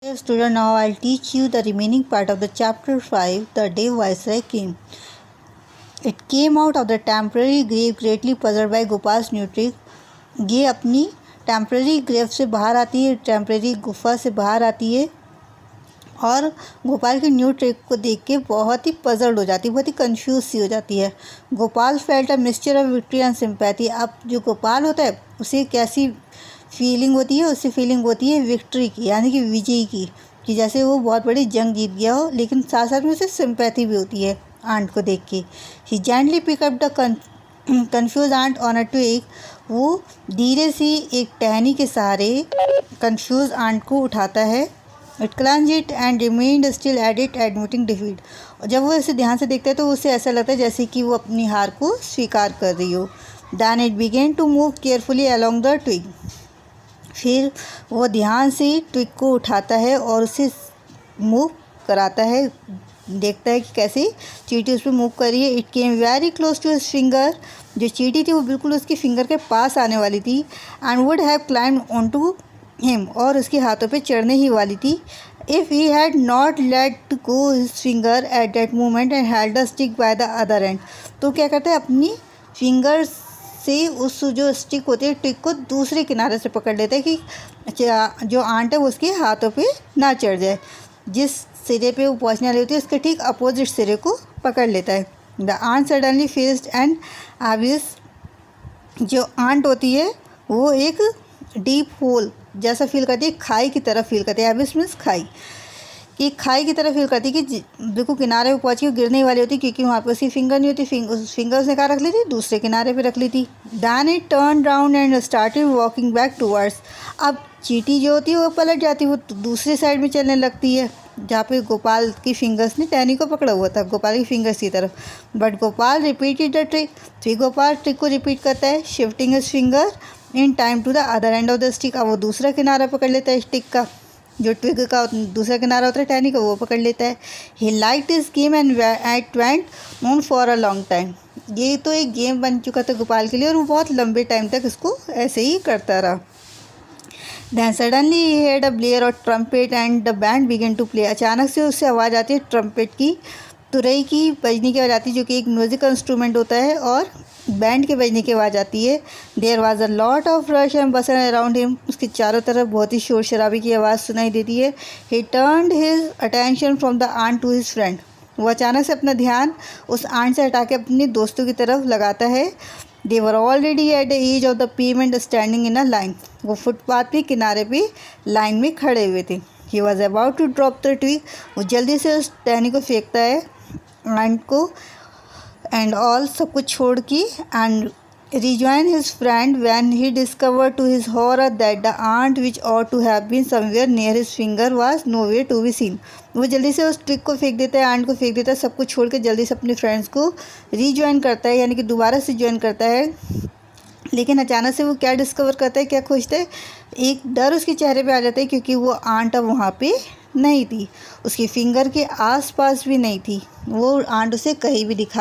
Dear student, now I'll teach you the remaining part of the chapter 5, The Day Viceroy Came. It came out of the temporary grave greatly puzzled by Gopal's new trick. ये अपनी temporary grave से बाहर आती है, temporary गुफा से बाहर आती है और गोपाल की न्यू ट्रिक को देख के बहुत ही पजल्ड हो जाती है, बहुत ही कंफ्यूज सी हो जाती है. Gopal felt a mixture of victory and sympathy. अब जो गोपाल होता है उसे कैसी फीलिंग होती है? उससे फीलिंग होती है विक्ट्री की, यानी कि विजय की, कि जैसे वो बहुत बड़ी जंग जीत गया हो, लेकिन साथ साथ में उसे सिंपैथी भी होती है आंट को देख के. ही gently pick up the confuse ant on a twig. वो धीरे से एक टहनी के सहारे कन्फ्यूज आंट को उठाता है. It clung it and remained still at it admitting defeat. और जब वो इसे ध्यान से देखता है तो उसे ऐसा लगता है जैसे कि वो अपनी हार को स्वीकार कर रही हो. Then it began to move carefully along the twig. फिर वो ध्यान से ट्विग को उठाता है और उसे मूव कराता है, देखता है कि कैसे चींटी उस पर मूव कर रही है. It came very close to his finger. जो चींटी थी वो बिल्कुल उसके फिंगर के पास आने वाली थी. And would have climbed on to him. और उसके हाथों पे चढ़ने ही वाली थी. If he had not let go his finger at that moment and held the stick by the other end. तो क्या करता है, अपनी फिंगर से उस जो स्टिक होती है ट्विग को दूसरे किनारे से पकड़ लेता है कि जो आंट है वो उसके हाथों पे ना चढ़ जाए. जिस सिरे पे वो पहुंचने वाली होती है उसके ठीक अपोजिट सिरे को पकड़ लेता है. The ant suddenly faced and obvious. जो आंट होती है वो एक डीप होल जैसा फील करती है, खाई की तरफ फील करती है. एबिस मीन्स खाई, कि खाई की तरफ फील करती है कि बिल्कुल किनारे पे पहुंच के गिरने वाली होती, क्योंकि वहाँ पे उसकी फिंगर नहीं होती. फिंगर उसने कहाँ रख ली थी? दूसरे किनारे पे रख ली थी. Then it turn round and started walking back towards. अब चींटी जो होती है वो पलट जाती है, वो दूसरी साइड में चलने लगती है जहाँ पे गोपाल की फिंगर्स ने टहनी को पकड़ा हुआ था, गोपाल की फिंगर्स की तरफ. But Gopal repeated the trick. फिर गोपाल ट्रिक को रिपीट करता है, shifting his finger in time to the other end of the stick. अब वो दूसरा किनारा पकड़ लेता है स्टिक का, जो ट्विग का दूसरा किनारा होता है टहनी का, वो पकड़ लेता है. He liked his game and it went on for a long time. ये तो एक गेम बन चुका था गोपाल के लिए और वो बहुत लंबे टाइम तक इसको ऐसे ही करता रहा. Then suddenly he heard a blare of trumpet and the band began to play. अचानक से उससे आवाज़ आती है ट्रम्पेट की, तुरई की बजने की आवाज़ आती है, जो कि एक म्यूज़िकल इंस्ट्रूमेंट होता है, और बैंड के बजने की आवाज़ आती है. There was a lot of rush and bustle around him. उसके चारों तरफ बहुत ही शोर शराबे की आवाज़ सुनाई देती है. He turned his attention from the ant to his friend. वो अचानक से अपना ध्यान उस आंट से हटा के अपने दोस्तों की तरफ लगाता है. They were already at the edge of the pavement standing in a line. वो फुटपाथ पे किनारे पे लाइन में खड़े हुए थे. He was about to drop the twig. वो जल्दी से उस टहनी को फेंकता है, आंट को एंड ऑल सब कुछ छोड़ के, and rejoin his friend when he discovered to his horror that the ant which ought to have been somewhere near his finger was nowhere to be seen. वो जल्दी से उस ट्रिक को फेंक देता है, आंट को फेंक देता है, सब कुछ छोड़ के जल्दी से अपने फ्रेंड्स को रीजॉइन करता है, यानी कि दोबारा से ज्वाइन करता है. लेकिन अचानक से वो क्या डिस्कवर करता है, क्या खोजता है? एक डर उसके चेहरे पे आ जाता है, क्योंकि वो आंट अब वहाँ पे नहीं थी, उसकी फिंगर के आसपास भी नहीं थी. वो आंट उसे कहीं भी दिखा